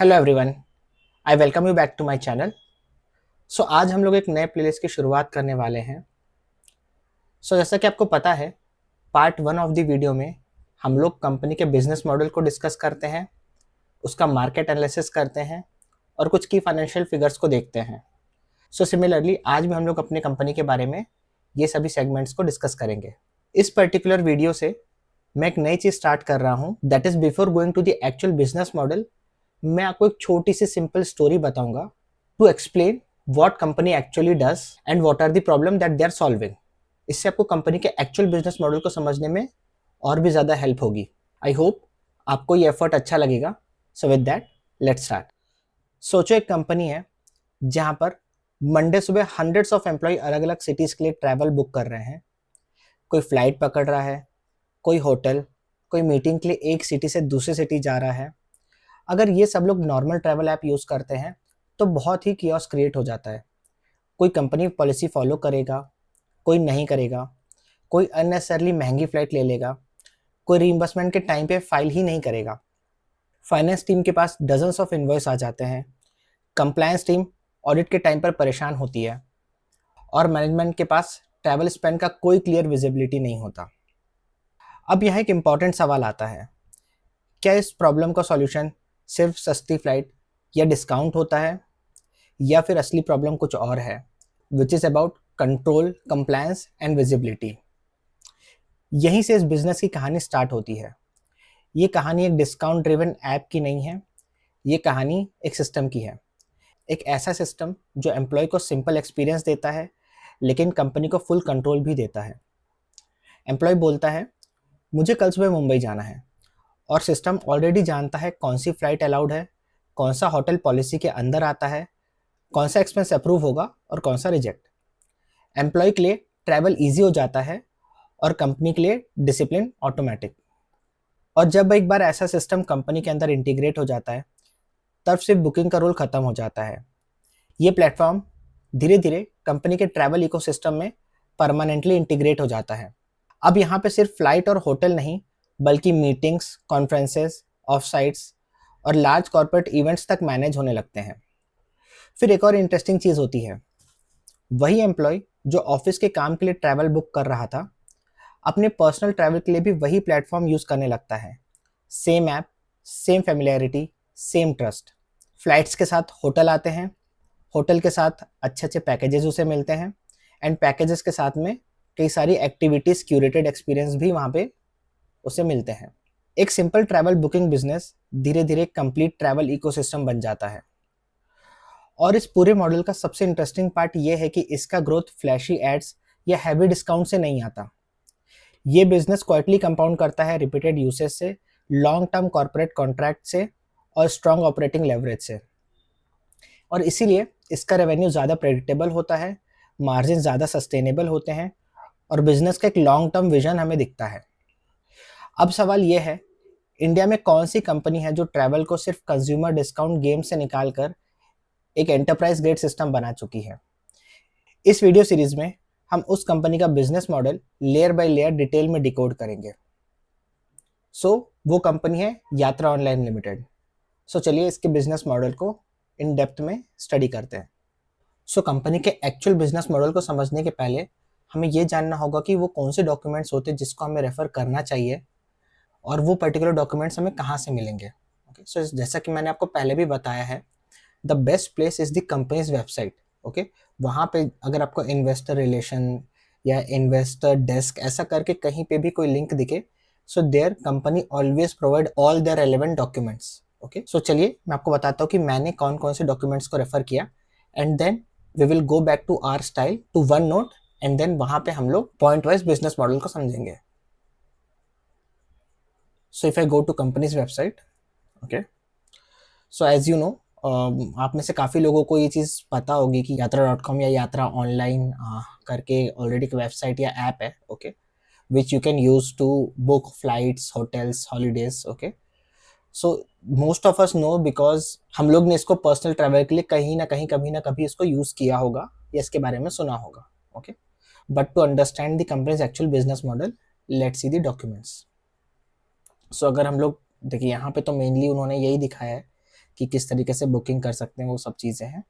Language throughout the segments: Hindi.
Hello everyone, I welcome you back to my channel. So आज हम लोग एक नए प्लेलिस्ट की शुरुआत करने वाले हैं। जैसा कि आपको पता है, पार्ट 1 ऑफ द वीडियो में हम लोग कंपनी के बिजनेस मॉडल को डिस्कस करते हैं, उसका मार्केट एनालिसिस करते हैं और कुछ की फाइनेंशियल फिगर्स को देखते हैं। सिमिलरली आज भी हम लोग अपने कंपनी के बारे में ये सभी सेगमेंट्स को डिस्कस करेंगे। इस पर्टिकुलर वीडियो से मैं एक नई चीज़ स्टार्ट कर रहा हूँ, that is before going to the actual business model मैं आपको एक छोटी सी सिंपल स्टोरी बताऊंगा to explain what company actually does and what are the problem that they are solving. इससे आपको कंपनी के एक्चुअल बिजनेस मॉडल को समझने में और भी ज़्यादा हेल्प होगी। आई होप आपको ये एफर्ट अच्छा लगेगा। So with that let's start. सोचो एक कंपनी है जहाँ पर मंडे सुबह हंड्रेड्स ऑफ एम्प्लॉय अलग अलग सिटीज़ के लिए ट्रैवल बुक कर रहे हैं। कोई फ्लाइट पकड़ रहा है, कोई होटल, कोई मीटिंग के लिए एक सिटी से दूसरी सिटी जा रहा है। अगर ये सब लोग नॉर्मल ट्रैवल ऐप यूज़ करते हैं तो बहुत ही कियोस क्रिएट हो जाता है। कोई कंपनी पॉलिसी फॉलो करेगा, कोई नहीं करेगा, कोई अननेसेसरली महंगी फ़्लाइट ले लेगा, कोई रीइंबर्समेंट के टाइम पे फाइल ही नहीं करेगा। फाइनेंस टीम के पास डजन्स ऑफ इनवॉइस आ जाते हैं, कंप्लायंस टीम ऑडिट के टाइम पर परेशान होती है और मैनेजमेंट के पास ट्रैवल स्पेंड का कोई क्लियर विजिबिलिटी नहीं होता। अब यहाँ एक इम्पॉर्टेंट सवाल आता है, क्या इस प्रॉब्लम का सॉल्यूशन सिर्फ सस्ती फ्लाइट या डिस्काउंट होता है, या फिर असली प्रॉब्लम कुछ और है, which is about control, compliance and visibility. यहीं से इस बिजनेस की कहानी स्टार्ट होती है। ये कहानी एक डिस्काउंट ड्रिवन ऐप की नहीं है, ये कहानी एक सिस्टम की है। एक ऐसा सिस्टम जो एम्प्लॉय को सिंपल एक्सपीरियंस देता है लेकिन कंपनी को फुल कंट्रोल भी देता है। एम्प्लॉय बोलता है मुझे कल सुबह मुंबई जाना है और सिस्टम ऑलरेडी जानता है कौन सी फ्लाइट अलाउड है, कौन सा होटल पॉलिसी के अंदर आता है, कौन सा एक्सपेंस अप्रूव होगा और कौन सा रिजेक्ट। एम्प्लॉय के लिए ट्रैवल ईजी हो जाता है और कंपनी के लिए डिसिप्लिन ऑटोमेटिक। और जब एक बार ऐसा सिस्टम कंपनी के अंदर इंटीग्रेट हो जाता है तब सिर्फ बुकिंग का रोल खत्म हो जाता है। ये प्लेटफॉर्म धीरे धीरे कंपनी के ट्रैवल इकोसिस्टम में परमानेंटली इंटीग्रेट हो जाता है। अब यहाँ पे सिर्फ फ्लाइट और होटल नहीं बल्कि मीटिंग्स, कॉन्फ्रेंसेस, ऑफ साइट्स और लार्ज कॉर्पोरेट इवेंट्स तक मैनेज होने लगते हैं। फिर एक और इंटरेस्टिंग चीज़ होती है, वही एम्प्लॉय जो ऑफिस के काम के लिए ट्रैवल बुक कर रहा था अपने पर्सनल ट्रैवल के लिए भी वही प्लेटफॉर्म यूज़ करने लगता है। Same app, same familiarity, same trust. Flights के साथ होटल आते हैं, होटल के साथ अच्छे अच्छे पैकेजेस उसे मिलते हैं एंड पैकेजेस के साथ में कई सारी एक्टिविटीज़, क्यूरेटेड एक्सपीरियंस भी वहाँ पे उसे मिलते हैं। एक सिंपल ट्रैवल बुकिंग बिजनेस धीरे धीरे कंप्लीट ट्रैवल इकोसिस्टम बन जाता है। और इस पूरे मॉडल का सबसे इंटरेस्टिंग पार्ट ये है कि इसका ग्रोथ फ्लैशी एड्स या हैवी डिस्काउंट से नहीं आता। ये बिजनेस क्वाइटली कंपाउंड करता है रिपीटेड यूसेज से, लॉन्ग टर्म कॉर्पोरेट कॉन्ट्रैक्ट से और स्ट्रॉन्ग ऑपरेटिंग लेवरेज से। और इसीलिए इसका रेवेन्यू ज़्यादा प्रेडिक्टेबल होता है, मार्जिन ज़्यादा सस्टेनेबल होते हैं और बिजनेस का एक लॉन्ग टर्म विजन हमें दिखता है। अब सवाल ये है, इंडिया में कौन सी कंपनी है जो ट्रैवल को सिर्फ कंज्यूमर डिस्काउंट गेम से निकालकर एक एंटरप्राइज ग्रेड सिस्टम बना चुकी है। इस वीडियो सीरीज में हम उस कंपनी का business model layer by layer detail में डिकोड करेंगे। वो कंपनी है यात्रा ऑनलाइन लिमिटेड। चलिए इसके बिजनेस मॉडल को इन डेप्थ में स्टडी करते हैं। कंपनी के एक्चुअल बिजनेस मॉडल को समझने के पहले हमें ये जानना होगा कि वो कौन से डॉक्यूमेंट्स होते हैं जिसको हमें रेफर करना चाहिए और वो पर्टिकुलर डॉक्यूमेंट्स हमें कहाँ से मिलेंगे। ओके, जैसा कि मैंने आपको पहले भी बताया है, the best place is the companies website. Okay, वहाँ पे अगर आपको इन्वेस्टर रिलेशन या इन्वेस्टर डेस्क ऐसा करके कहीं पे भी कोई लिंक दिखे, so their company always provide all the relevant documents. Okay, चलिए मैं आपको बताता हूँ कि मैंने कौन कौन से डॉक्यूमेंट्स को रेफर किया and then we will go back to our style to one note एंड देन वहाँ पे हम लोग पॉइंट वाइज बिजनेस मॉडल को समझेंगे। So if I go to company's website, okay, so as you know, आप में से काफ़ी लोगों को ये चीज़ पता होगी कि यात्रा.com या यात्रा ऑनलाइन करके ऑलरेडी एक वेबसाइट या ऐप है, okay, which you can use to book flights, hotels, holidays. Okay, so most of us know because हम लोग ने इसको पर्सनल ट्रैवल के लिए कहीं ना कहीं कभी ना कभी इसको यूज़ किया होगा या इसके बारे में सुना होगा। Okay, but to understand the company's actual business model, let's see the documents. अगर हम लोग देखिए यहाँ पे तो मेनली उन्होंने यही दिखाया है कि किस तरीके से बुकिंग कर सकते हैं, वो सब चीज़ें हैं।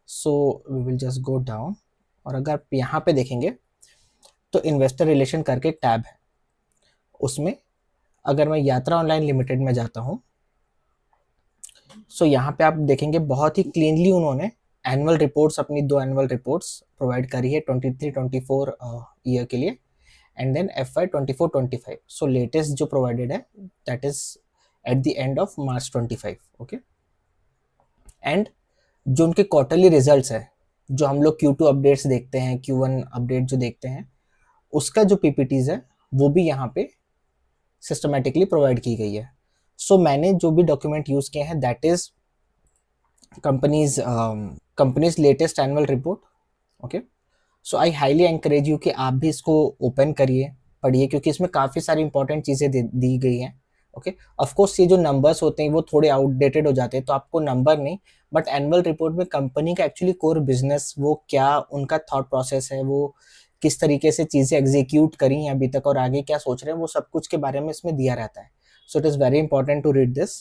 So we will just go down, और अगर आप यहाँ पे देखेंगे तो इन्वेस्टर रिलेशन करके एक टैब है, उसमें अगर मैं यात्रा ऑनलाइन लिमिटेड में जाता हूँ, सो यहाँ पे आप देखेंगे बहुत ही क्लीनली उन्होंने एनुअल रिपोर्ट्स, अपनी 2 एनुअल रिपोर्ट्स प्रोवाइड करी है 23-24 ईयर के लिए, and then FY 24-25। So latest जो प्रोवाइडेड है that is at the end of March 25। Okay, and जो उनके क्वार्टरली रिजल्ट्स है, जो हम लोग Q2 अपडेट्स देखते हैं, Q1 अपडेट जो देखते हैं, उसका जो PPTs है वो भी यहाँ पे सिस्टमेटिकली प्रोवाइड की गई है। सो मैंने जो भी डॉक्यूमेंट यूज किए हैं that is companies latest annual report. Okay, so I highly encourage you कि आप भी इसको ओपन करिए, पढ़िए, क्योंकि इसमें काफ़ी सारी इंपॉर्टेंट चीज़ें दी गई हैं। ओके, ऑफ कोर्स ये जो नंबर्स होते हैं वो थोड़े आउटडेटेड हो जाते हैं, तो आपको नंबर नहीं, बट एनुअल रिपोर्ट में कंपनी का एक्चुअली कोर बिजनेस, वो क्या उनका थॉट प्रोसेस है, वो किस तरीके से चीज़ें एग्जीक्यूट करी हैं अभी तक और आगे क्या सोच रहे हैं, वो सब कुछ के बारे में इसमें दिया रहता है। So it is very important to read this.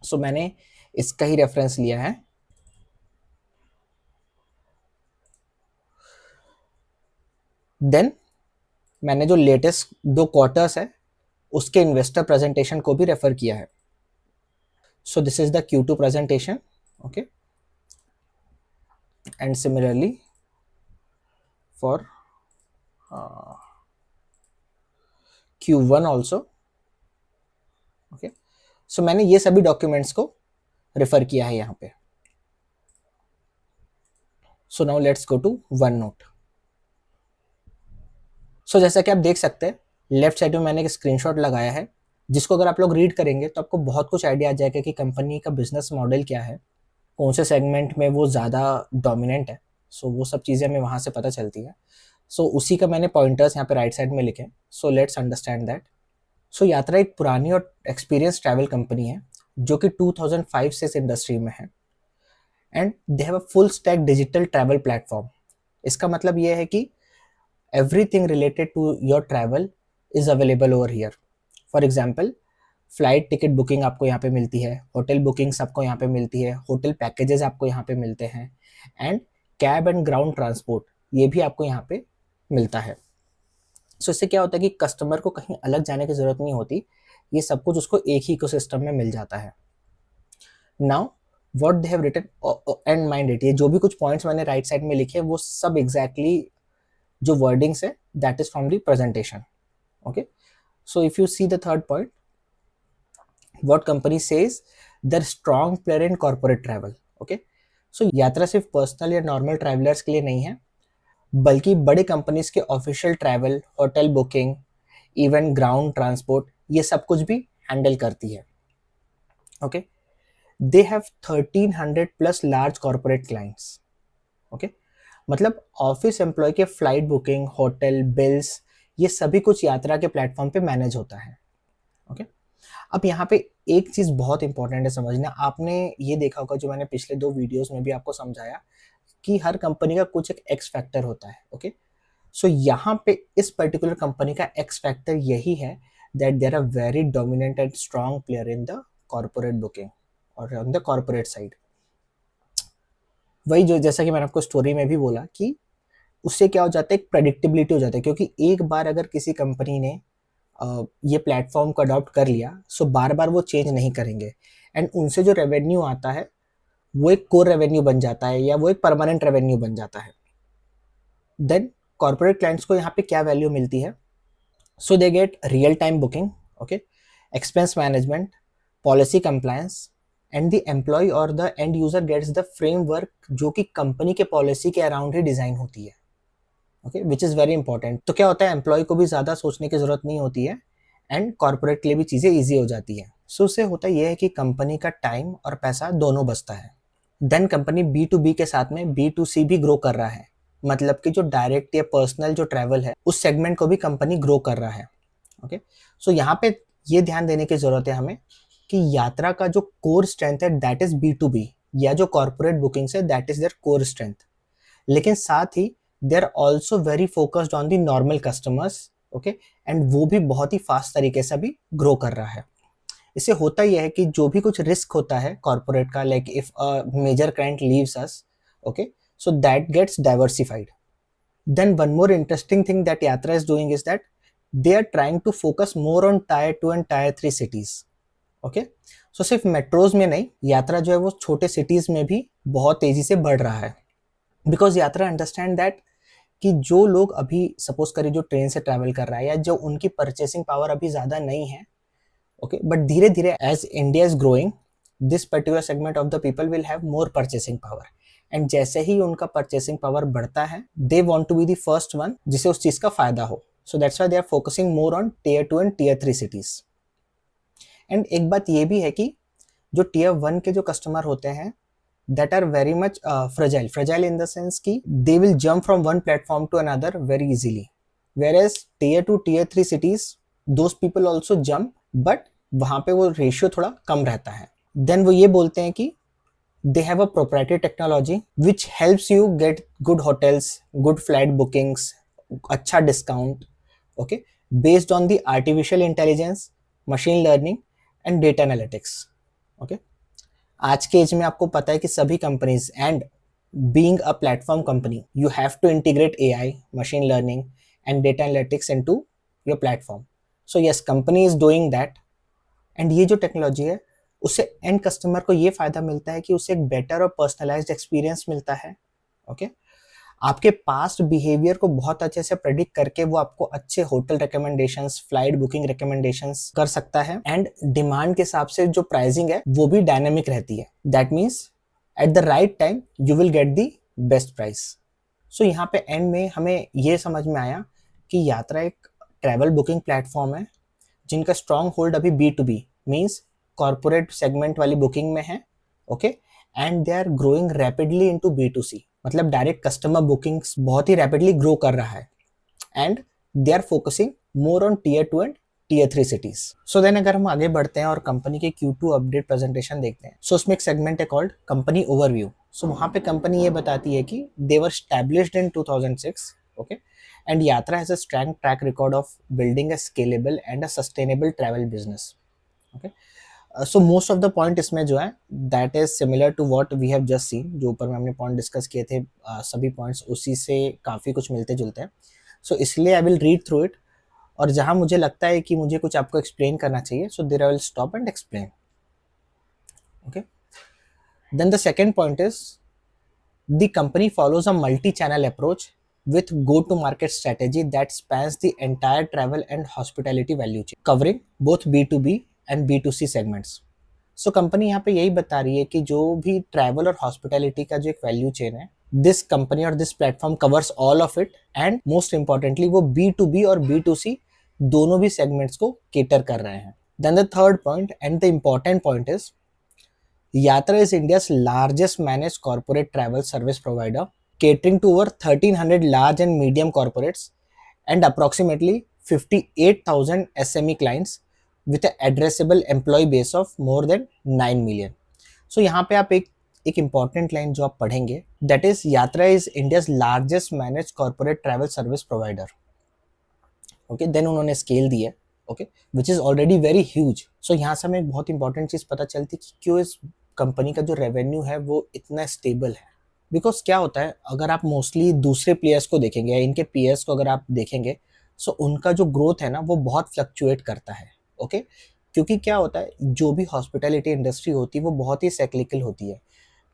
So मैंने इसका ही रेफरेंस लिया है। देन मैंने जो लेटेस्ट 2 क्वार्टर्स है उसके इन्वेस्टर प्रेजेंटेशन को भी रेफर किया है। So this is the Q2 presentation. Okay, and similarly for Q1 also. Okay, so मैंने ये सभी डॉक्यूमेंट्स को रेफर किया है यहाँ पे। So now let's go to one note. So जैसा कि आप देख सकते हैं लेफ्ट साइड में मैंने एक स्क्रीनशॉट लगाया है, जिसको अगर आप लोग रीड करेंगे तो आपको बहुत कुछ आइडिया आ जाएगा कि कंपनी का बिजनेस मॉडल क्या है, कौन से सेगमेंट में वो ज़्यादा डोमिनेंट है। सो वो सब चीज़ें हमें वहाँ से पता चलती है। सो उसी का मैंने पॉइंटर्स यहाँ पे राइट साइड में लिखे। So let's understand that. So Yatra एक पुरानी और एक्सपीरियंस ट्रैवल कंपनी है जो कि 2005 से इस इंडस्ट्री में है, and they have a full stack digital travel platform. इसका मतलब ये है कि everything related to your travel is available over here. For example, flight ticket booking आपको यहाँ पे मिलती है, होटल बुकिंग्स आपको यहाँ पे मिलती है, होटल पैकेजेस आपको यहाँ पे मिलते हैं, and cab and ground transport ये भी आपको यहाँ पे मिलता है। सो इससे क्या होता है कि कस्टमर को कहीं अलग जाने की ज़रूरत नहीं होती, ये सब कुछ उसको एक ही इकोसिस्टम में मिल जाता है। Now what they have written and mind it, ये जो भी कुछ पॉइंट्स मैंने राइट साइड में लिखे वो सब एग्जैक्टली जो वर्डिंग्स है that is from the presentation. Okay, so if you see the third point, what company says their strong player in corporate travel. Okay, so Yatra सिर्फ पर्सनल या नॉर्मल ट्रैवलर्स के लिए नहीं है, बल्कि बड़े कंपनीज के official travel, hotel booking, even ground transport, ये सब कुछ भी हैंडल करती है। Okay, they have 1300 plus large corporate clients. Okay, मतलब ऑफिस एम्प्लॉय के फ्लाइट बुकिंग, होटल बिल्स, ये सभी कुछ यात्रा के प्लेटफॉर्म पे मैनेज होता है। ओके, अब यहाँ पे एक चीज़ बहुत इंपॉर्टेंट है समझना। आपने ये देखा होगा, जो मैंने पिछले 2 वीडियोस में भी आपको समझाया, कि हर कंपनी का कुछ एक एक्स फैक्टर होता है। ओके, सो यहाँ पे इस पर्टिकुलर कंपनी का एक्स फैक्टर यही है that there are very dominant and strong player in the corporate booking और ऑन द कॉर्पोरेट साइड। वही जो जैसा कि मैंने आपको स्टोरी में भी बोला कि उससे क्या हो जाता है, एक प्रेडिक्टेबिलिटी हो जाता है, क्योंकि एक बार अगर किसी कंपनी ने ये प्लेटफॉर्म को अडॉप्ट कर लिया, सो बार बार वो चेंज नहीं करेंगे, एंड उनसे जो रेवेन्यू आता है वो एक कोर रेवेन्यू बन जाता है या वो एक परमानेंट रेवेन्यू बन जाता है। देन कॉर्पोरेट क्लाइंट्स को यहाँ पे क्या वैल्यू मिलती है? So they get real time booking, okay, expense management, policy compliance, and the employ और the end user gets the framework जो कि कंपनी के पॉलिसी के अराउंड ही डिजाइन होती है। Okay, which is very important. तो क्या होता है, एम्प्लॉय को भी ज़्यादा सोचने की ज़रूरत नहीं होती है, एंड कॉर्पोरेट के लिए भी चीज़ें ईजी हो जाती है। सो उससे होता यह है कि कंपनी का टाइम और पैसा दोनों बचता है। देन कंपनी B2B के साथ में B2C भी ग्रो कर रहा है, मतलब कि जो डायरेक्ट या पर्सनल जो ट्रैवल है उस सेगमेंट को भी कंपनी ग्रो कर रहा है। ओके, सो यहाँ पे ये ध्यान देने की ज़रूरत है हमें कि यात्रा का जो कोर स्ट्रेंथ है दैट इज़ B2B, या जो कॉर्पोरेट बुकिंग्स है that is their core strength, लेकिन साथ ही they are also very focused on the normal customers. Okay, and वो भी बहुत ही फास्ट तरीके से भी ग्रो कर रहा है। इससे होता यह है कि जो भी कुछ रिस्क होता है कॉर्पोरेट का, like if a major client leaves us, okay, so that gets diversified. Then one more interesting thing that Yatra is doing is that they are trying to focus more on tier 2 and tier 3 cities. Okay, सो सिर्फ मेट्रोज में नहीं, यात्रा जो है वो छोटे सिटीज में भी बहुत तेजी से बढ़ रहा है. बिकॉज यात्रा अंडरस्टैंड दैट कि जो लोग अभी सपोज करें जो ट्रेन से ट्रैवल कर रहा है या जो उनकी परचेसिंग पावर अभी ज़्यादा नहीं है, ओके, बट धीरे धीरे as India is growing, this particular segment of the people will have more purchasing power. And जैसे ही उनका परचेसिंग पावर बढ़ता है, they want to be the first one जिसे उस चीज का फायदा हो. So that's why they are focusing more on tier 2 and tier 3 cities. And एक बात ये भी है कि जो टियर 1 के जो कस्टमर होते हैं, that are very much fragile in the sense कि they will jump from one platform to another very easily, whereas tier 2 tier 3 cities those people also jump, but वहाँ पे वो रेशियो थोड़ा कम रहता है. देन वो ये बोलते हैं कि they have a proprietary technology which helps you get good hotels, good flight bookings, अच्छा discount, okay, based on the artificial intelligence, machine learning and data analytics. okay, आज के एज में आपको पता है कि सभी companies and being a platform company you have to integrate AI, machine learning and data analytics into your platform. So yes, company is doing that. And ये जो टेक्नोलॉजी है उससे एंड कस्टमर को ये फायदा मिलता है कि उसे एक बेटर और पर्सनलाइज्ड एक्सपीरियंस मिलता है. ओके, आपके पास्ट बिहेवियर को बहुत अच्छे से प्रेडिक्ट करके वो आपको अच्छे hotel recommendations, flight booking recommendations कर सकता है. एंड डिमांड के हिसाब से जो प्राइसिंग है वो भी डायनेमिक रहती है. That means at the right time you will get the best price. So यहाँ पे एंड में हमें ये समझ में आया कि यात्रा एक ट्रैवल बुकिंग प्लेटफॉर्म है जिनका स्ट्रॉन्ग होल्ड अभी B2B मीन्स कॉर्पोरेट सेगमेंट वाली बुकिंग में है. Okay, and they are growing rapidly into B2C, मतलब डायरेक्ट कस्टमर बुकिंग्स बहुत ही रैपिडली ग्रो कर रहा है. And they are focusing more on tier 2 and tier 3 cities. So then अगर हम आगे बढ़ते हैं और कंपनी के Q2 अपडेट प्रेजेंटेशन देखते हैं, सो उसमें एक सेगमेंट है कॉल्ड कंपनी ओवरव्यू. सो वहाँ पे कंपनी ये बताती है कि they were established in 2006. Okay, and Yatra has a strong track record of building a scalable and a sustainable travel business. Okay, so most of the point इसमें जो है that is similar to what we have just seen. जो ऊपर में हमने पॉइंट डिस्कस किए थे, सभी पॉइंट्स उसी से काफ़ी कुछ मिलते जुलते हैं. सो इसलिए I will read through it, और जहाँ मुझे लगता है कि मुझे कुछ आपको एक्सप्लेन करना चाहिए, so there I will stop and explain. Okay, then the second point is the company follows a multi channel approach with go-to-market strategy that spans the entire travel and hospitality value chain, covering both B2B and B2C segments. So company यहाँ पे यही बता रही है कि जो भी ट्रैवल और हॉस्पिटैलिटी का जो एक वैल्यू चेन है, दिस कंपनी और this platform covers all of it. And most importantly वो B2B और B2C दोनों भी सेगमेंट्स को केटर कर रहे हैं. Then the third point and the important point is Yatra is India's largest managed corporate travel service provider, catering to over 1,300 large and medium corporates and approximately 58,000 SME clients with an addressable employee base of more than 9 million. So यहाँ पे आप एक important line जो आप पढ़ेंगे, that is यात्रा is India's largest managed corporate travel service provider. Okay, then उन्होंने scale दी है, okay, which is already very huge. So यहाँ से हमें एक बहुत important चीज़ पता चलती है कि क्यों इस कंपनी का जो रेवेन्यू है वो इतना स्टेबल है. बिकॉज क्या होता है, अगर आप मोस्टली दूसरे प्लेयर्स को देखेंगे या इनके पीयर्स को अगर आप देखेंगे, सो उनका जो ग्रोथ है ना वो बहुत फ्लक्चुएट करता है. ओके, क्योंकि क्या होता है, जो भी हॉस्पिटैलिटी इंडस्ट्री होती है वो बहुत ही साइक्लिकल होती है.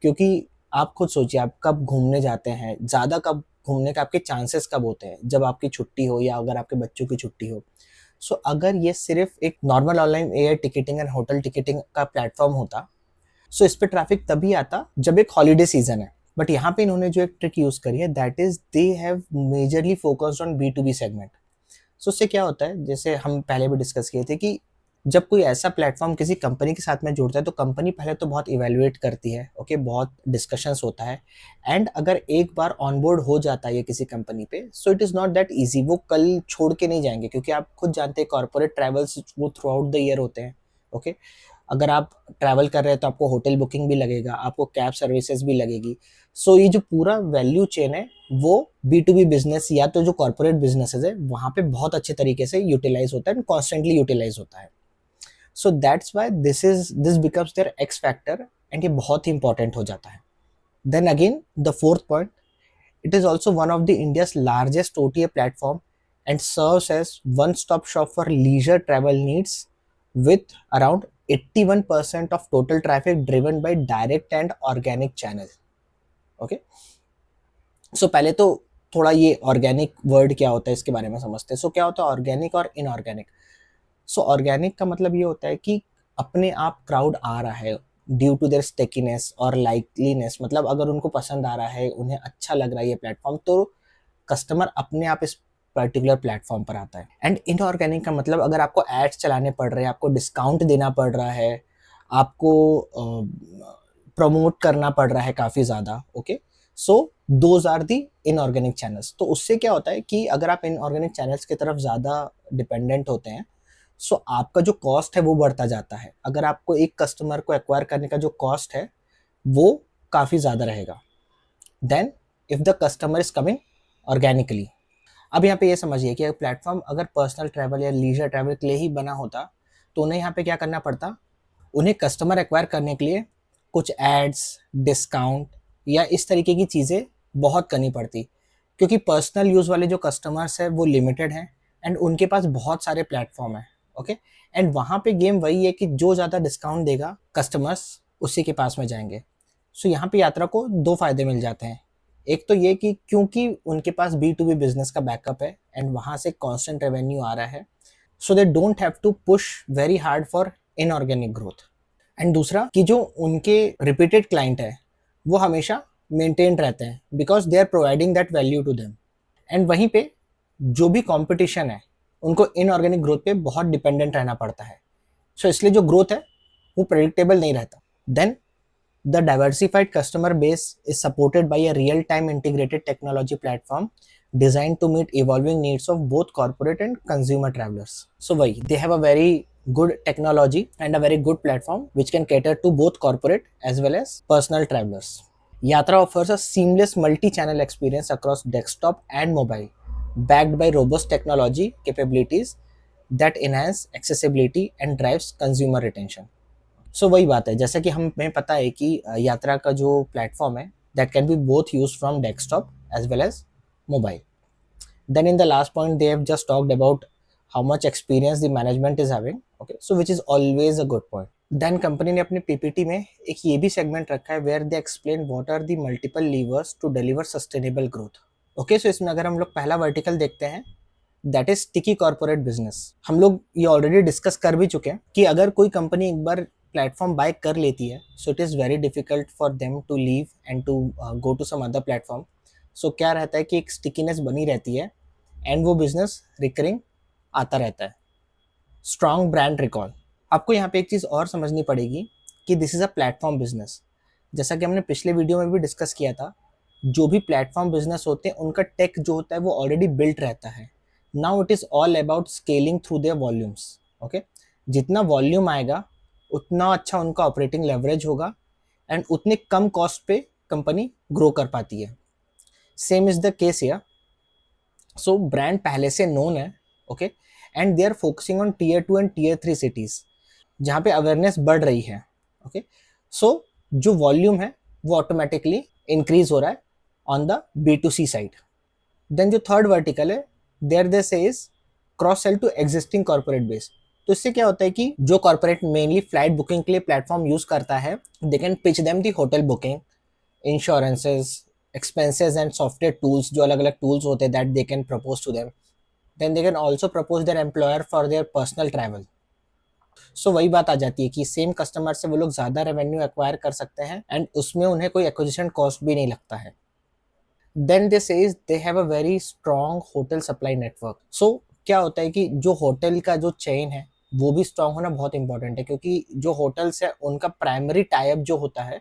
क्योंकि आप खुद सोचिए, आप कब घूमने जाते हैं, ज़्यादा कब घूमने का आपके चांसेस कब होते हैं, जब आपकी छुट्टी हो या अगर आपके बच्चों की छुट्टी हो. सो अगर ये सिर्फ एक normal online air ticketing and hotel ticketing का प्लेटफॉर्म होता, सो इस पर ट्रैफिक तभी आता जब एक हॉलीडे सीजन है. बट यहाँ पे इन्होंने जो एक ट्रिक यूज करी है, that is they have majorly focused on B2B segment. So उससे क्या होता है, जैसे हम पहले भी डिस्कस किए थे कि जब कोई ऐसा प्लेटफॉर्म किसी कंपनी के साथ में जुड़ता है तो कंपनी पहले तो बहुत इवेल्युएट करती है. ओके, बहुत डिस्कशंस होता है. एंड अगर एक बार ऑनबोर्ड हो जाता है ये किसी कंपनी पे, सो it is not that easy. वो कल छोड़ के नहीं जाएंगे, क्योंकि आप खुद जानते हैं कॉर्पोरेट ट्रैवल्स वो थ्रू आउट द ईयर होते हैं. ओके, अगर आप ट्रैवल कर रहे हैं तो आपको होटल बुकिंग भी लगेगा, आपको कैब सर्विसेज भी लगेगी. सो ये जो पूरा वैल्यू चेन है वो B2B बिजनेस या तो जो कॉर्पोरेट बिजनेसेस है वहाँ पे बहुत अच्छे तरीके से यूटिलाइज होता है एंड कॉन्स्टेंटली यूटिलाइज होता है. So that's why this becomes their X factor, and ये बहुत ही इंपॉर्टेंट हो जाता है. Then again the fourth point, it is also one of the India's largest OTA platform and serves as one-stop shop for leisure travel needs with around 81% of total traffic driven by direct and organic channels. Okay. So पहले तो थोड़ा ये ऑर्गेनिक वर्ड क्या होता है इसके बारे में समझते हैं. सो क्या होता है ऑर्गेनिक और इनऑर्गेनिक. सो ऑर्गेनिक का मतलब ये होता है कि अपने आप क्राउड आ रहा है ड्यू टू देयर स्टेकीनेस और लाइकलीनेस, मतलब अगर उनको पसंद आ रहा है, उन्हें अच्छा लग रहा है ये प्लेटफॉर्म, तो कस्टमर अपने आप इस पर्टिकुलर प्लेटफॉर्म पर आता है. एंड इनऑर्गेनिक का मतलब अगर आपको एड्स चलाने पड़ रहे हैं, आपको डिस्काउंट देना पड़ रहा है, आपको प्रमोट करना पड़ रहा है काफ़ी ज़्यादा. Okay. So those are the inorganic channels. तो उससे क्या होता है कि अगर आप इनऑर्गेनिक चैनल्स की तरफ ज़्यादा डिपेंडेंट होते हैं, सो आपका जो कॉस्ट है वो बढ़ता जाता है. अगर आपको एक कस्टमर को एक्वायर करने का जो कॉस्ट है वो काफ़ी ज़्यादा रहेगा. Then if the customer is coming organically. अब यहाँ पे ये समझिए कि प्लेटफॉर्म अगर पर्सनल ट्रैवल या लीजर ट्रैवल के लिए ही बना होता तो उन्हें यहाँ पे क्या करना पड़ता, उन्हें कस्टमर एक्वायर करने के लिए कुछ एड्स, डिस्काउंट या इस तरीके की चीज़ें बहुत करनी पड़ती, क्योंकि पर्सनल यूज़ वाले जो कस्टमर्स हैं वो लिमिटेड हैं एंड उनके पास बहुत सारे प्लेटफॉर्म हैं. ओके. एंड वहाँ पे गेम वही है कि जो ज़्यादा डिस्काउंट देगा कस्टमर्स उसी के पास में जाएंगे. सो यहाँ पे यात्रा को दो फायदे मिल जाते हैं. एक तो ये कि क्योंकि उनके पास B2B बिजनेस का बैकअप है एंड वहाँ से कांस्टेंट रेवेन्यू आ रहा है, so they don't have to push very hard for inorganic growth. And दूसरा कि जो उनके रिपीटेड क्लाइंट है वो हमेशा मेंटेन रहते हैं because they are providing that value to them. And वहीं पे जो भी कंपटीशन है उनको इनऑर्गेनिक ग्रोथ पे बहुत डिपेंडेंट रहना पड़ता है. सो इसलिए जो ग्रोथ है वो प्रेडिक्टेबल नहीं रहता. Then the diversified customer base is supported by a real-time integrated technology platform designed to meet evolving needs of both corporate and consumer travelers. So why they have a very good technology and a very good platform which can cater to both corporate as well as personal travelers. Yatra offers a seamless multi-channel experience across desktop and mobile, backed by robust technology capabilities that enhance accessibility and drives consumer retention. सो वही बात है, जैसा कि हमें पता है कि यात्रा का जो प्लेटफॉर्म है that can be both use from desktop as well as mobile. Then in the last point they have just talked about how much experience the management is having. Okay. So which is always a good point. Then company ने अपने पीपीटी में एक ये भी सेगमेंट रखा है where they explain what are the multiple levers to deliver sustainable growth. Okay. So इसमें अगर हम लोग पहला वर्टिकल देखते हैं that is sticky corporate business. हम लोग ये ऑलरेडी डिस्कस कर भी चुके हैं कि अगर कोई कंपनी एक बार प्लेटफॉर्म बाय कर लेती है so it is very difficult for them to leave and to go to some other platform. So क्या रहता है कि एक स्टिकीनेस बनी रहती है एंड वो बिजनेस रिकरिंग आता रहता है. Strong brand recall. आपको यहाँ पे एक चीज़ और समझनी पड़ेगी कि this is a platform business. जैसा कि हमने पिछले वीडियो में भी डिस्कस किया था, जो भी प्लेटफॉर्म बिजनेस होते हैं उनका टेक जो होता है वो ऑलरेडी बिल्ट रहता है. Now it is all about scaling through their volumes. Okay. जितना वॉल्यूम आएगा उतना अच्छा उनका ऑपरेटिंग लेवरेज होगा एंड उतने कम कॉस्ट पे कंपनी ग्रो कर पाती है. Same is the case here. So brand पहले से नोन है. Okay. And they are focusing on tier 2 and tier 3 cities जहाँ पे अवेयरनेस बढ़ रही है. ओके. सो जो वॉल्यूम है वो ऑटोमेटिकली इंक्रीज हो रहा है on the B2C side. Then जो थर्ड वर्टिकल है there they say is cross sell to existing corporate base. तो इससे क्या होता है कि जो कॉर्पोरेट मेनली फ्लाइट बुकिंग के लिए प्लेटफॉर्म यूज करता है they can pitch them the hotel booking, insurances, expenses and software tools, जो अलग अलग टूल्स होते हैं that they can propose to them. Then they can also propose their employer for their personal travel. So वही बात आ जाती है कि सेम कस्टमर से वो लोग ज़्यादा रेवेन्यू एक्वायर कर सकते हैं एंड उसमें उन्हें कोई एक्विजिशन कॉस्ट भी नहीं लगता है. Then they says they have a very strong hotel supply network. So क्या होता है कि जो होटल का जो चेन है वो भी स्ट्रॉन्ग होना बहुत इंपॉर्टेंट है, क्योंकि जो होटल्स है उनका प्राइमरी टाइप जो होता है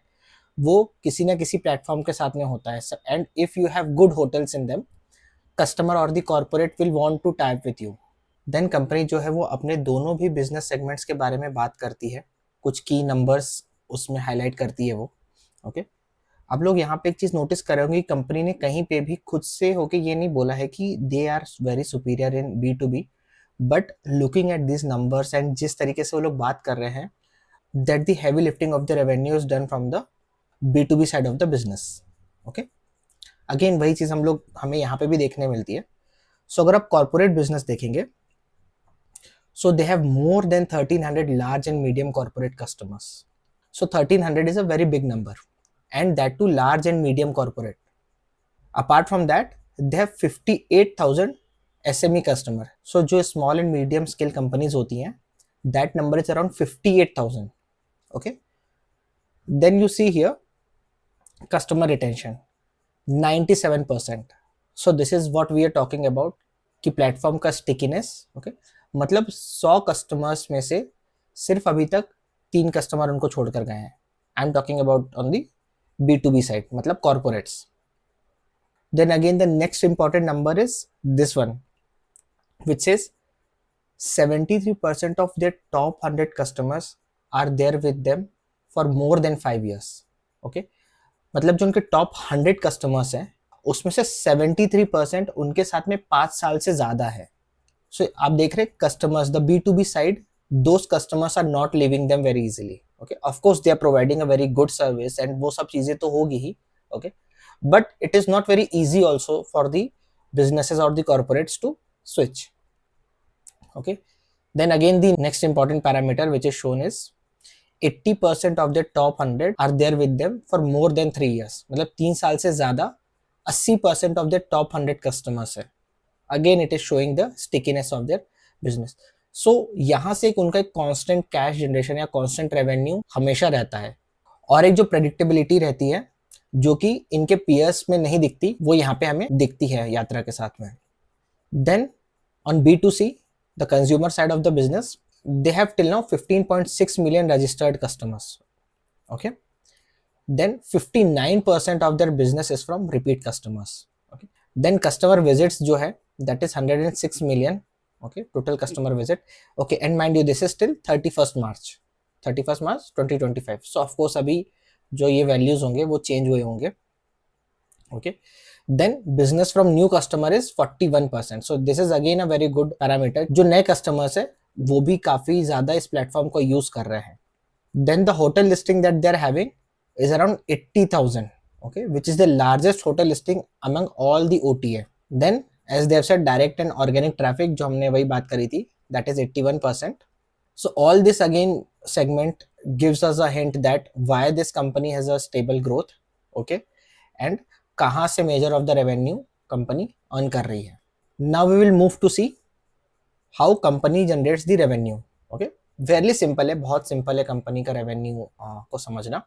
वो किसी ना किसी प्लेटफॉर्म के साथ में होता है. And if you have good hotels in them customer और the corporate will want to type with you. Then company जो है वो अपने दोनों भी बिजनेस सेगमेंट्स के बारे में बात करती है, कुछ की नंबर्स उसमें हाईलाइट करती है वो. ओके. आप लोग यहाँ पे एक चीज़ नोटिस करोगे, कंपनी ने कहीं पे भी खुद से होके ये नहीं बोला है कि they are very superior in B2B. But looking at this numbers and जिस तरीके से वो लोग बात कर रहे हैं, that the heavy lifting of the revenue is done from the B2B side of the business. Okay, again वही चीज हमें यहाँ पे भी देखने मिलती है. सो अगर आप कॉर्पोरेट बिजनेस देखेंगे, so they have more than 1300 large and medium corporate customers. So 1300 is a very big number, and that too large and medium corporate. Apart from that, they have 58,000 SME customer. So जो small and medium scale companies होती हैं, that number is around 58,000. Okay. Then you see here customer retention 97%. So this is what we are talking about कि प्लेटफॉर्म का स्टिकीनेस. ओके, मतलब 100 कस्टमर्स में से सिर्फ अभी तक 3 कस्टमर उनको छोड़कर गए हैं. I am talking about on the B2B side, मतलब corporates. Then again the next important number is this one which is 73% of their top 100 customers are there with them for more than 5 years. Okay, मतलब जो उनके टॉप 100 कस्टमर्स हैं उसमें से 73% उनके साथ में 5 साल से ज्यादा है. सो आप देख रहे customers, the B2B side, those customers are not living them very easily. Okay, of course they are providing a very good service and वो सब चीजें तो होगी ही. ओके, but it is not very easy also for the businesses और the corporates to switch. Okay, then again the next important parameter which is shown is 80% of the top 100 are there with them for more than 3 years. मतलब 3 साल से ज्यादा 80% ऑफ द टॉप 100 कस्टमर्स है. Again it is showing the stickiness of their business. So यहाँ से उनका एक कांस्टेंट कैश जनरेशन या कांस्टेंट रेवेन्यू हमेशा रहता है, और एक जो प्रेडिक्टेबिलिटी रहती है जो कि इनके पीयर्स में नहीं दिखती, वो यहाँ पे हमें दिखती है यात्रा के साथ में. Then on B2C, the consumer side of the business, they have till now 15.6 million registered customers. Okay, then 59% of their business is from repeat customers. Okay, then customer visits जो है that is 106 million. Okay, total customer visit. Okay, and mind you this is till 31st March 2025. So of course अभी जो ये values होंगे वो change हुए होंगे. Okay, then business from new customer is 41%. So this is again a very good parameter. जो नए customers है वो भी काफी ज्यादा इस प्लेटफॉर्म को यूज कर रहे हैं. Then the hotel listing that they are having is around 80,000. Okay, which is the largest hotel listing among all the OTA. Then as they have said direct and organic traffic, जो हमने वही बात करी थी, that is 81%. So all this again segment gives us a hint that why this company has a stable growth. Okay, and कहाँ से major of the revenue company earn कर रही है. Now we will move to see how company generates the revenue. Okay, very simple है, बहुत सिंपल है कंपनी का रेवेन्यू को समझना.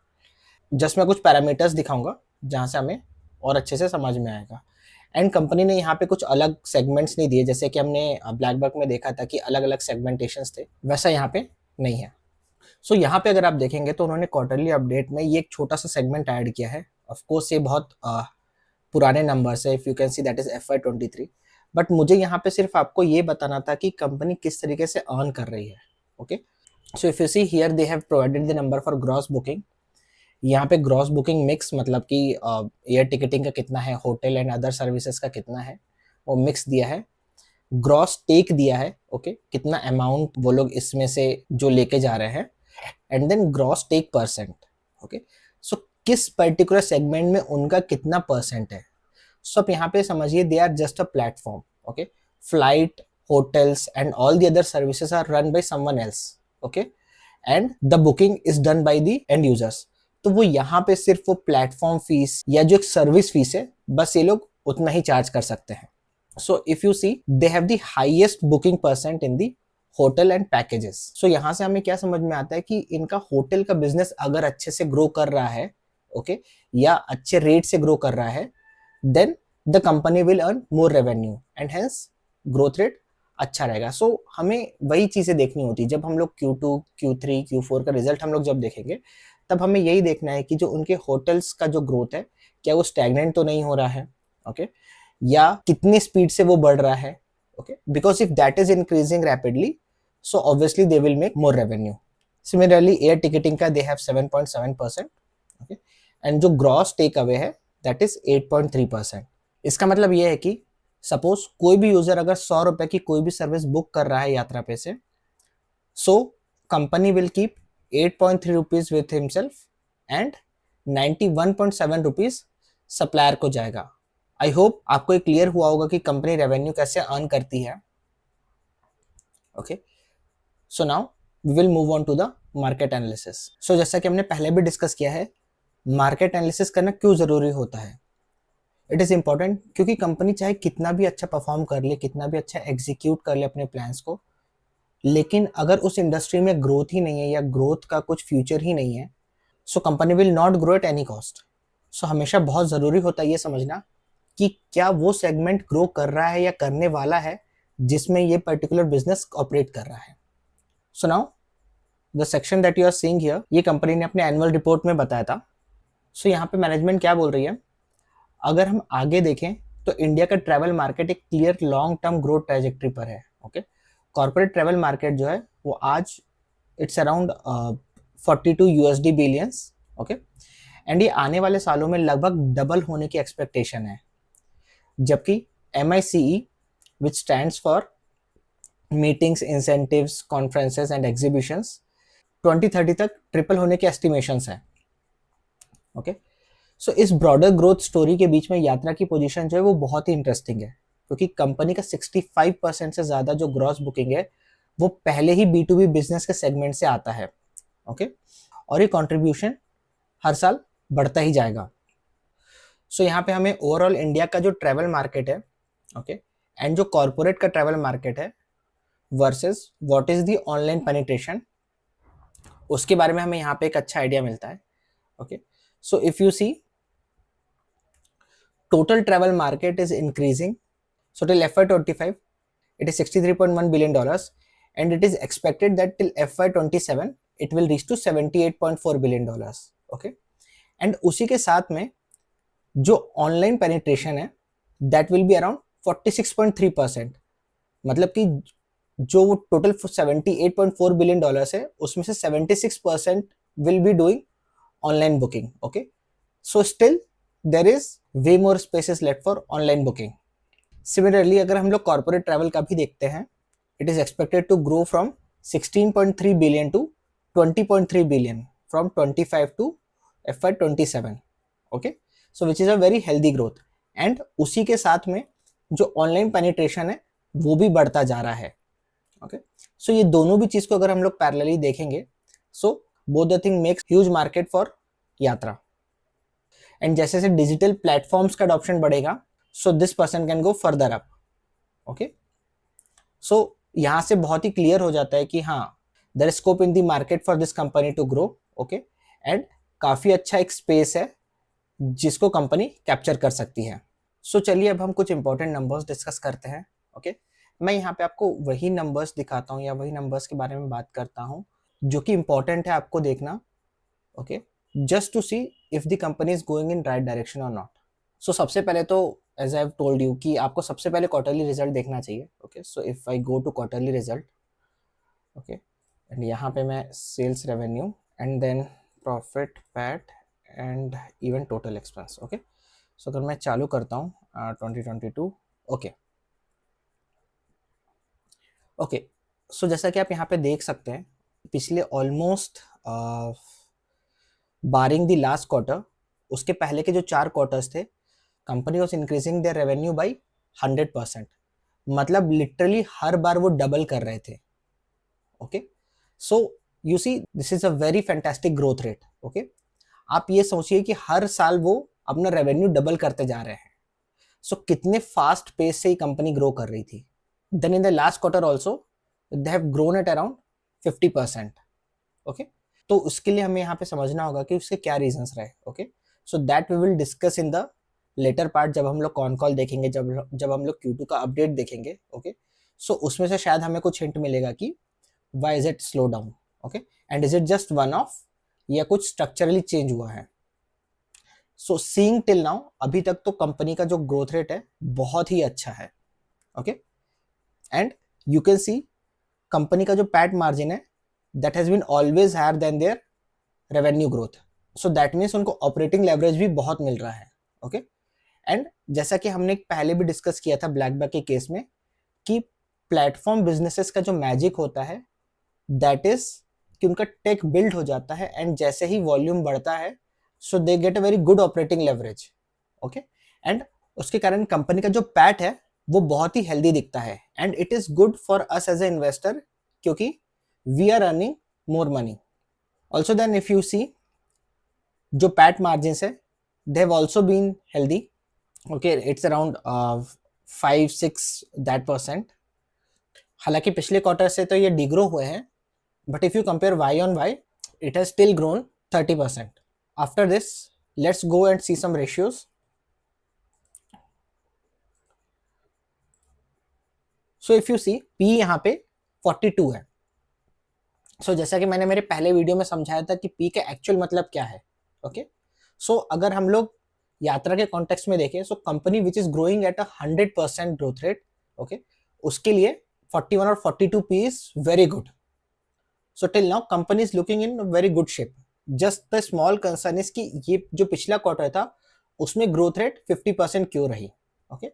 जस्ट मैं कुछ पैरामीटर्स दिखाऊंगा जहां से हमें और अच्छे से समझ में आएगा. एंड कंपनी ने यहाँ पे कुछ अलग सेगमेंट्स नहीं दिए, जैसे कि हमने ब्लैकबक में देखा था कि अलग अलग सेगमेंटेशंस थे, वैसा यहाँ पे नहीं है. सो यहाँ पे अगर आप देखेंगे तो उन्होंने क्वार्टरली अपडेट में ये एक छोटा सा सेगमेंट ऐड किया है. ऑफकोर्स ये बहुत पुराने नंबर्स है, if you can see that is FY23. But मुझे यहाँ पे सिर्फ आपको ये बताना था कि कंपनी किस तरीके से अर्न कर रही है. Okay, so if you see here they have provided the number for gross booking. यहाँ पे ग्रॉस बुकिंग मिक्स मतलब कि एयर टिकटिंग का कितना है, होटल एंड अदर सर्विसेज का कितना है, वो मिक्स दिया है. ग्रॉस टेक दिया है. ओके, कितना अमाउंट वो लोग इसमें से जो लेके जा रहे हैं, and then gross take percent. Okay, so किस पर्टिकुलर सेगमेंट में उनका कितना परसेंट है. सो आप यहाँ पे समझिए they are just a platform. Okay, flight, hotels and all the other services are run by someone else. Okay, and the booking is done by the end users. तो वो यहाँ पे सिर्फ वो प्लेटफॉर्म फीस या जो एक सर्विस फीस है, बस ये लोग उतना ही चार्ज कर सकते हैं. So if you see they have the highest booking percent in the hotel and packages. So यहाँ से हमें क्या समझ में आता है कि इनका होटल का बिजनेस अगर अच्छे से ग्रो कर रहा है, ओके, या अच्छे रेट से ग्रो कर रहा है, then the company will earn more revenue and hence growth rate अच्छा रहेगा. सो हमें वही चीजें देखनी होती है. जब हम लोग Q2, Q3, Q4 का रिजल्ट हम लोग जब देखेंगे, तब हमें यही देखना है कि जो उनके होटल्स का जो ग्रोथ है, क्या वो स्टैग्नेंट तो नहीं हो रहा है, ओके, या कितनी स्पीड से वो बढ़ रहा है. Okay, because if that is increasing rapidly, so obviously they will make more revenue. Similarly air ticketing का दे हैव 7.7%. ओके, एंड जो ग्रॉस टेक अवे है दैट इज 8.3%. इसका मतलब ये है कि सपोज कोई भी यूजर अगर 100 रुपए की कोई भी सर्विस बुक कर रहा है यात्रा पे से, सो company will keep 8.3 rupees with himself and 91.7 rupees supplier को जाएगा। आई होप आपको ये क्लियर हुआ होगा कि कंपनी रेवेन्यू कैसे अर्न करती है। Okay, so now we will move on to the market analysis. So जैसा कि हमने पहले भी डिस्कस किया है, मार्केट एनालिसिस करना क्यों जरूरी होता है। इट इज इंपॉर्टेंट क्योंकि कंपनी चाहे कितना भी अच्छा परफॉर्म कर ले, कितना भी अच्छा एग्जीक्यूट कर ले अपने प्लान्स को, लेकिन अगर उस इंडस्ट्री में ग्रोथ ही नहीं है या ग्रोथ का कुछ फ्यूचर ही नहीं है, so company will not grow at any cost. So हमेशा बहुत ज़रूरी होता है ये समझना कि क्या वो सेगमेंट ग्रो कर रहा है या करने वाला है जिसमें ये पर्टिकुलर बिजनेस ऑपरेट कर रहा है। So now the section that you are seeing here, ये कंपनी ने अपने एनुअल रिपोर्ट में बताया था। सो यहाँ पे मैनेजमेंट क्या बोल रही है, अगर हम आगे देखें तो इंडिया का ट्रैवल मार्केट एक clear long term growth trajectory पर है। ओके, कॉर्पोरेट ट्रैवल मार्केट जो है वो आज it's around 42 USD billions. Okay, एंड ये आने वाले सालों में लगभग डबल होने की एक्सपेक्टेशन है, जबकि MICE which stands for meetings, incentives, conferences and exhibitions 2030 तक ट्रिपल होने के एस्टिमेशंस हैं। ओके, सो इस ब्रॉडर ग्रोथ स्टोरी के बीच में यात्रा की पोजीशन जो है वो बहुत ही इंटरेस्टिंग है, क्योंकि कंपनी का 65% से ज़्यादा जो ग्रॉस बुकिंग है वो पहले ही B2B बिजनेस के सेगमेंट से आता है। ओके, और ये कंट्रीब्यूशन हर साल बढ़ता ही जाएगा। सो यहाँ पे हमें ओवरऑल इंडिया का जो ट्रैवल मार्केट है, ओके, एंड जो कॉर्पोरेट का ट्रैवल मार्केट है versus what is the online penetration, उसके बारे में हमें यहाँ पे एक अच्छा आइडिया मिलता है। Okay, so if you see total travel market is increasing. So till FY25, it is $63.1 billion, and it is expected that till FY27 it will reach to $78.4 billion. Okay, and उसी के साथ में जो ऑनलाइन पेनिट्रेशन है दैट विल बी अराउंड 46.3%। मतलब कि जो वो टोटल $78.4 बिलियन है उसमें से 76% will be doing online booking. Okay, so still there is way more spaces left for online booking. Similarly अगर हम लोग कॉर्पोरेट ट्रैवल का भी देखते हैं, it is expected to grow from 16.3 billion to 20.3 billion from 25 to FY27। Okay, so which is a very healthy growth, and उसी के साथ में जो ऑनलाइन पेनिट्रेशन है वो भी बढ़ता जा रहा है। ओके, सो ये दोनों भी चीज को अगर हम लोग पैरेलली देखेंगे, so both the thing makes huge market for Yatra. And जैसे जैसे डिजिटल प्लेटफॉर्म्स का अडॉप्शन बढ़ेगा, so this person can go further up. Okay, so यहां से बहुत ही क्लियर हो जाता है कि हाँ, there is scope in the market for this company to grow. Okay, and काफी अच्छा एक स्पेस है जिसको कंपनी कैप्चर कर सकती है। सो चलिए अब हम कुछ इंपॉर्टेंट नंबर्स डिस्कस करते हैं। ओके, मैं यहाँ पे आपको वही नंबर्स दिखाता हूँ या वही नंबर्स के बारे में बात करता हूँ जो कि इंपॉर्टेंट है आपको देखना। Okay, just to see if the company is going in right direction और नॉट। सो सबसे पहले तो as I have told you कि आपको सबसे पहले क्वार्टरली रिजल्ट देखना चाहिए। Okay, so if I go to quarterly result, okay, and यहाँ पे मैं sales revenue and then profit, PAT and even total expense. Okay, so अगर मैं चालू करता हूँ 2022। ओके, ओके, सो जैसा कि आप यहाँ पे देख सकते हैं, पिछले almost barring the last quarter, उसके पहले के जो 4 क्वार्टर्स थे, company was increasing there revenue by 100%। मतलब लिटरली हर बार वो डबल कर रहे थे। Okay, so you see this is a very fantastic growth rate. Okay, आप ये सोचिए कि हर साल वो अपना रेवेन्यू डबल करते जा रहे हैं। सो कितने फास्ट पेस से ही कंपनी ग्रो कर रही थी। Then in the last quarter also they have grown at around 50%। Okay, तो उसके लिए हमें यहाँ पे समझना होगा कि उसके क्या रीजंस रहे। Okay, so that we will discuss in the later part, जब हम लोग कॉन कॉल देखेंगे, जब हम लोग Q2 का अपडेट देखेंगे। ओके, सो उसमें से शायद हमें कुछ हिंट मिलेगा कि why is it slow down. Okay, and is it just one off या कुछ स्ट्रक्चरली चेंज हुआ है। सो सीइंग टिल नाउ, अभी तक तो कंपनी का जो ग्रोथ रेट है बहुत ही अच्छा है। Okay, and you can see company का जो पैट मार्जिन है that has been always higher than their revenue growth. So that means उनको ऑपरेटिंग लेवरेज भी बहुत मिल रहा है। ओके, एंड जैसा कि हमने पहले भी डिस्कस किया था ब्लैकबक के केस में कि प्लेटफॉर्म बिजनेसेस का जो मैजिक होता है दैट इज कि उनका टेक बिल्ड हो जाता है एंड जैसे ही वॉल्यूम बढ़ता है so they get a very good operating leverage, okay. And उसके कारण कंपनी का जो पैट है वो बहुत ही हेल्दी दिखता है and it is good for us as a investor क्योंकि we are earning more money. Also then if you see जो पैट मार्जिन है they have also been healthy, okay, it's around 5-6 that percent. हालांकि पिछले क्वार्टर से तो ये डिग्रो हुए हैं but if you compare Y on Y it has still grown 30%। After this let's go and see some ratios. So if you C P यहाँ पे 42 है। सो जैसा कि मैंने मेरे पहले वीडियो में समझाया था कि पी का एक्चुअल मतलब क्या है, ओके। सो अगर हम लोग यात्रा के कॉन्टेक्स्ट में देखें so company which is growing at 100% growth rate, okay, उसके लिए 41 और 42 P is very good. So till now company is looking in very good shape. Just the small concern is कि ये जो पिछला क्वार्टर था उसमें ग्रोथ रेट 50% क्यों रही, ओके,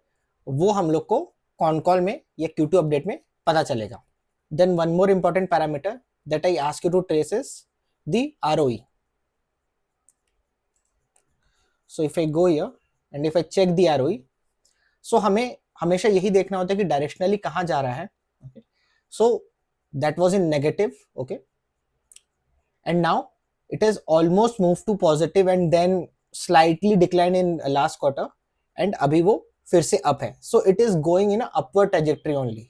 वो हम लोग को कॉन कॉल में या Q2 अपडेट में पता चलेगा। Then one more important parameter that I ask you to trace is the ROE. So if I go here and if I check the ROE, so हमें हमेशा यही देखना होता है कि डायरेक्शनली कहाँ जा रहा है, okay? So that was in negative, okay, and now it has almost moved to positive and then slightly declined in last quarter and अभी वो फिर से up है, so it is going in a upward trajectory only,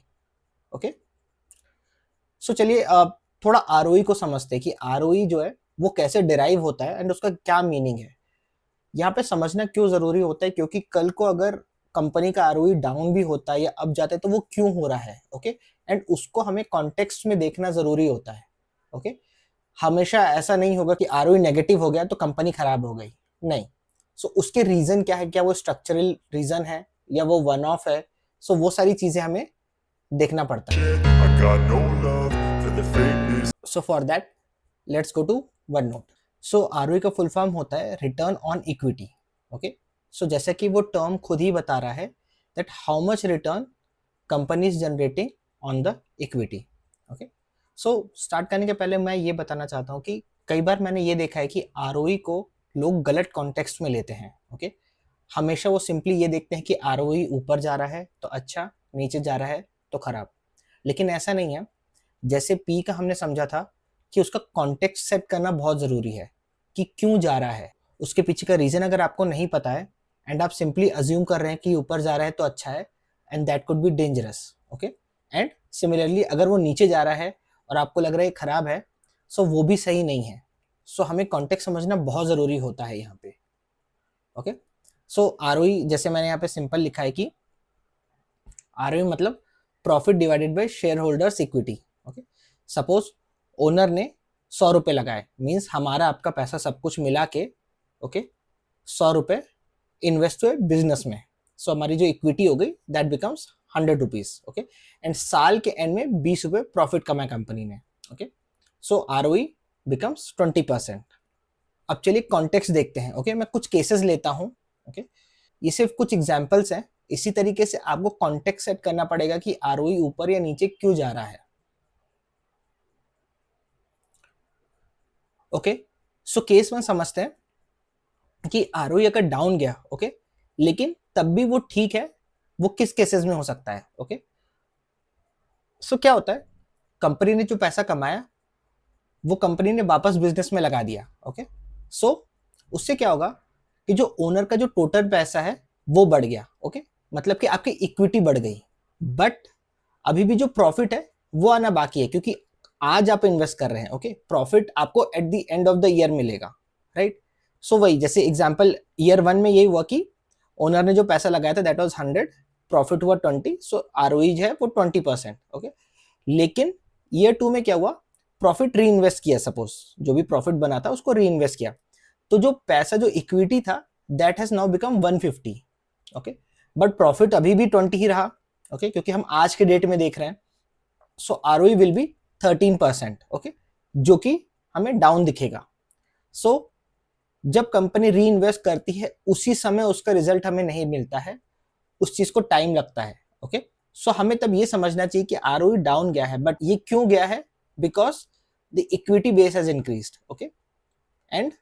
okay. So चलिए थोड़ा आरओई को समझते हैं कि आरओई जो है वो कैसे डिराइव होता है एंड उसका क्या मीनिंग है। यहाँ पे समझना क्यों जरूरी होता है क्योंकि कल को अगर कंपनी का आरओई डाउन भी होता है या अप जाता है तो वो क्यों हो रहा है, ओके, एंड उसको हमें कॉन्टेक्स्ट में देखना जरूरी होता है, ओके। हमेशा ऐसा नहीं होगा कि आरओई नेगेटिव हो गया तो कंपनी खराब हो गई, नहीं। सो उसके रीजन क्या है, क्या वो स्ट्रक्चरल रीजन है या वो वन ऑफ है, सो वो सारी चीजें हमें देखना पड़ता है। So for that, let's go to OneNote. So ROE का फुल फॉर्म होता है रिटर्न ऑन इक्विटी, ओके। सो जैसा कि वो टर्म खुद ही बता रहा है that how much return company is generating on the equity, okay. So start करने के पहले मैं ये बताना चाहता हूँ कि कई बार मैंने ये देखा है कि ROE को लोग गलत कॉन्टेक्स्ट में लेते हैं, ओके। हमेशा वो सिंपली ये देखते हैं कि ROE ऊपर जा रहा है तो अच्छा, नीचे जा रहा है तो खराब, लेकिन ऐसा नहीं है। जैसे पी का हमने समझा था कि उसका कॉन्टेक्स्ट सेट करना बहुत ज़रूरी है कि क्यों जा रहा है, उसके पीछे का रीज़न अगर आपको नहीं पता है एंड आप सिंपली अज्यूम कर रहे हैं कि ऊपर जा रहा है तो अच्छा है and that could be dangerous, okay. And similarly अगर वो नीचे जा रहा है और आपको लग रहा है खराब है सो वो भी सही नहीं है। सो हमें कॉन्टेक्स्ट समझना बहुत ज़रूरी होता है यहाँ पे, ओके। सो आरओई जैसे मैंने यहाँ पे सिंपल लिखा है कि आरओई मतलब profit divided by share holders equity, okay. Suppose owner ने 100 रुपए लगाए, मीन्स हमारा आपका पैसा सब कुछ मिला के, ओके, 100 रुपए इन्वेस्ट हुए बिजनेस में, सो हमारी जो इक्विटी हो गई that becomes 100 rupees, okay. And साल के एंड में 20 रुपए प्रॉफिट कमाया कंपनी ने, ओके। So ROE becomes 20%। अब चलिए कॉन्टेक्स्ट देखते हैं, ओके। मैं कुछ केसेस लेता हूँ, ओके। ये सिर्फ कुछ एग्जाम्पल्स हैं, इसी तरीके से आपको कॉन्टेक्स्ट सेट करना पड़ेगा कि आरओई ऊपर या नीचे क्यों जा रहा है, ओके। सो केस वन समझते हैं कि आरओई अगर डाउन गया, ओके, लेकिन तब भी वो ठीक है, वो किस केसेस में हो सकता है, ओके। सो क्या होता है, कंपनी ने जो पैसा कमाया वो कंपनी ने वापस बिजनेस में लगा दिया, ओके। सो उससे क्या होगा कि जो ओनर का जो टोटल पैसा है वो बढ़ गया, ओके, मतलब कि आपकी इक्विटी बढ़ गई, बट अभी भी जो प्रॉफिट है वो आना बाकी है क्योंकि आज आप इन्वेस्ट कर रहे हैं, ओके। प्रॉफिट आपको eight the end of the year मिलेगा, राइट। सो वही जैसे एग्जांपल ईयर 1 में यही हुआ कि ओनर ने जो पैसा लगाया था दैट वाज 100, प्रॉफिट हुआ 20, सो आरओई है वो 20%, ओके। लेकिन ईयर 2 में क्या हुआ, प्रॉफिट री इन्वेस्ट किया, सपोज जो भी प्रॉफिट बना था उसको री इन्वेस्ट किया, तो जो पैसा जो इक्विटी था that has now become 150, okay, but profit अभी भी 20 ही रहा, ओके, क्योंकि हम आज के डेट में देख रहे हैं। सो आरओई विल बी 13%, ओके, जो कि हमें डाउन दिखेगा। सो जब कंपनी री इन्वेस्ट करती है उसी समय उसका रिजल्ट हमें नहीं मिलता है, उस चीज को टाइम लगता है। ओके, सो हमें तब ये समझना चाहिए कि आरओई डाउन गया है, बट ये क्यों गया है? Because the equity base has increased. Okay, and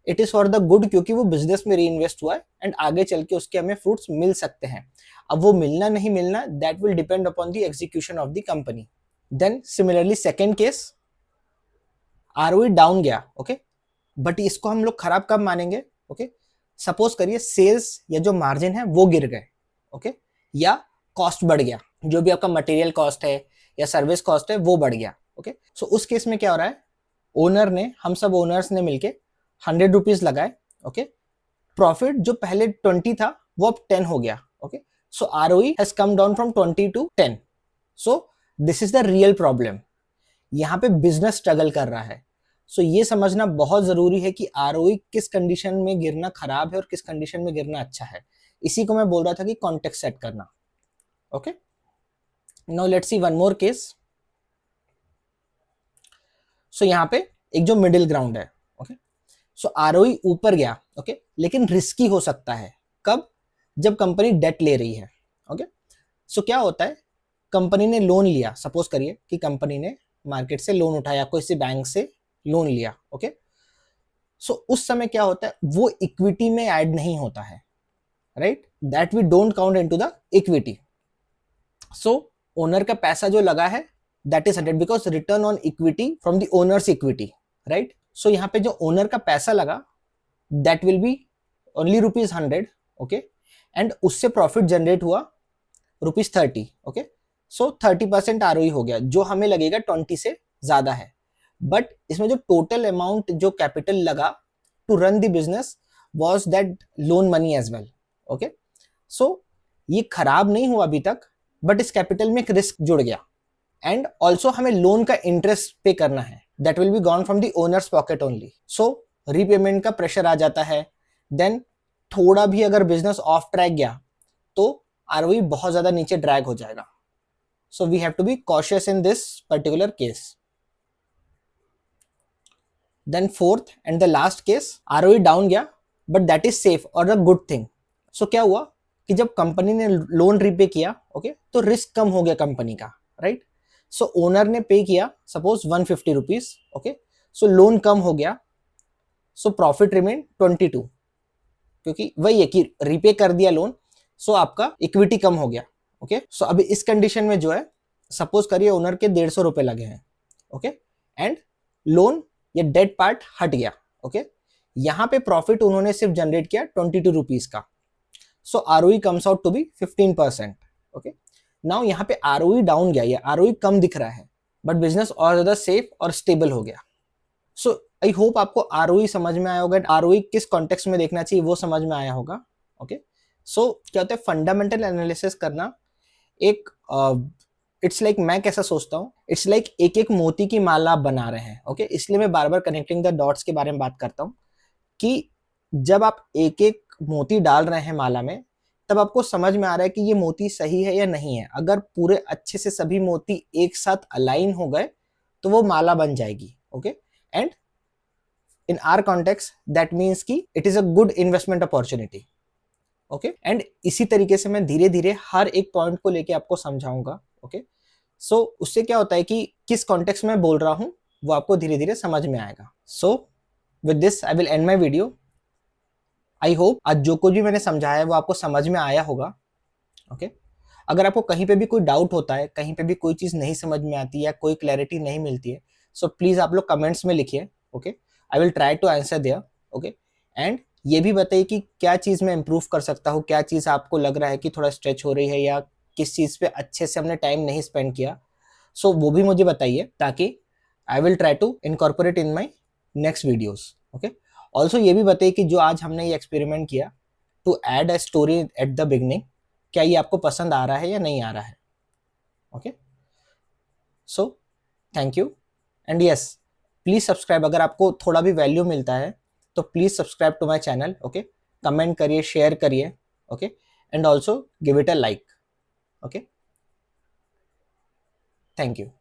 it is for the good, क्योंकि वो बिजनेस में री इन्वेस्ट हुआ है एंड आगे चल के उसके हमें फ्रूट्स मिल सकते हैं। अब वो मिलना नहीं मिलना, that will depend upon the execution of the company. Then similarly second case, ROE down गया। ओके, बट इसको हम लोग खराब कब मानेंगे? ओके, सपोज करिए सेल्स या जो मार्जिन है वो गिर गए। ओके, या कॉस्ट बढ़ गया, जो भी आपका मटेरियल कॉस्ट है या सर्विस कॉस्ट है वो बढ़ गया। ओके, सो उस केस में क्या हो रहा है, ओनर ने, हम सब ओनर्स ने मिलके 100 रुपीज लगाए। ओके, प्रॉफिट जो पहले 20 था वो अब 10 हो गया। Okay, so ROE has come down from 20 to 10। So this is the real problem. यहाँ पे बिजनेस स्ट्रगल कर रहा है। सो ये समझना बहुत जरूरी है कि आरओई किस कंडीशन में गिरना खराब है और किस कंडीशन में गिरना अच्छा है। इसी को मैं बोल रहा था कि कॉन्टेक्स्ट सेट करना। Okay, now let's see one more case. So यहाँ पे एक जो मिडिल ग्राउंड है। ओके, सो आरओई ऊपर गया। ओके, लेकिन रिस्की हो सकता है। कब? जब कंपनी डेट ले रही है। ओके, सो क्या होता है, कंपनी ने लोन लिया, सपोज करिए कि कंपनी ने मार्केट से लोन उठाया, कोई सी बैंक से लोन लिया। ओके, सो उस समय क्या होता है, वो इक्विटी में ऐड नहीं होता है, right? That we don't count into the equity. So owner का पैसा जो लगा है that is 100, because return on equity from the owners equity, right? So यहाँ पे जो ओनर का पैसा लगा that will be only ₹100। Okay, and उससे प्रॉफिट जनरेट हुआ ₹30। ओके, सो 30% आरओई हो गया, जो हमें लगेगा 20 से ज्यादा है। बट इसमें जो टोटल अमाउंट जो कैपिटल लगा to run the business was that loan money as well. Okay, so ये खराब नहीं हुआ अभी तक, बट इस कैपिटल में एक रिस्क जुड़ गया। एंड ऑल्सो हमें लोन का इंटरेस्ट पे करना है, that will be gone from the owners pocket only. So repayment का प्रेशर आ जाता है। देन थोड़ा भी अगर बिजनेस ऑफ ट्रैक गया तो आरओई बहुत ज्यादा नीचे ड्रैग हो जाएगा। So we have to be cautious in this particular case. Then fourth and the last case, ROE down गया बट दैट इज सेफ और अ गुड थिंग। सो क्या हुआ कि जब कंपनी ने लोन रीपे किया, ओके, तो रिस्क कम हो गया कंपनी का, राइट? सो ओनर ने पे किया सपोज 150 रुपीज। ओके, सो लोन कम हो गया, सो प्रॉफिट रिमेन 22, क्योंकि वही है कि रीपे कर दिया लोन, सो आपका इक्विटी कम हो गया। ओके, सो अभी इस कंडीशन में जो है, सपोज करिए ओनर के 150 रुपए लगे हैं। ओके, एंड लोन या डेट पार्ट हट गया। ओके, यहां पे प्रॉफिट उन्होंने सिर्फ जनरेट किया 22 रुपीज का। So ROE comes out to be 15%। Okay, now यहाँ पे आरओई डाउन गया, या आरओई कम दिख रहा है, बट बिजनेस और ज्यादा सेफ और स्टेबल हो गया। सो आई होप आपको आरओई समझ में आया होगा, आरओई किस कॉन्टेक्स्ट में देखना चाहिए वो समझ में आया होगा। ओके, सो क्या होता है, फंडामेंटल एनालिसिस करना एक इट्स लाइक मैं कैसा सोचता हूँ, इट्स लाइक एक एक मोती की माला आप बना रहे हैं। ओके, इसलिए मैं बार बार कनेक्टिंग द डॉट्स के बारे में बात करता हूँ कि जब आप एक एक मोती डाल रहे हैं माला में, तब आपको समझ में आ रहा है कि ये मोती सही है या नहीं है। अगर पूरे अच्छे से सभी मोती एक साथ अलाइन हो गए तो वो माला बन जाएगी। Okay, and in our context that means कि it is a good investment opportunity. Okay, and इसी तरीके से मैं धीरे धीरे हर एक पॉइंट को लेके आपको समझाऊंगा। ओके, सो उससे क्या होता है कि किस कॉन्टेक्स्ट में बोल रहा हूं वो आपको धीरे धीरे समझ में आएगा। So with this I will and my video. I hope आज जो कुछ भी मैंने समझाया है वो आपको समझ में आया होगा। ओके, अगर आपको कहीं पे भी कोई डाउट होता है, कहीं पे भी कोई चीज नहीं समझ में आती है, कोई क्लैरिटी नहीं मिलती है, सो प्लीज आप लोग कमेंट्स में लिखिए। Okay, I will try to answer there. Okay, एंड ये भी बताइए कि क्या चीज मैं इंप्रूव कर सकता हूँ, क्या चीज आपको लग रहा है कि थोड़ा स्ट्रेच हो रही है, या किस चीज पे अच्छे से हमने टाइम नहीं स्पेंड किया। सो वो भी मुझे बताइए, ताकि I will try to incorporate in my next videos. Okay, also ये भी बताइए कि जो आज हमने ये एक्सपेरिमेंट किया to add a story at the beginning, क्या ये आपको पसंद आ रहा है या नहीं आ रहा है। Okay, so thank you, and yes, please subscribe. अगर आपको थोड़ा भी वैल्यू मिलता है तो please subscribe to my channel. Okay, comment करिए, शेयर करिए। Okay, and also give it a like. Okay, thank you.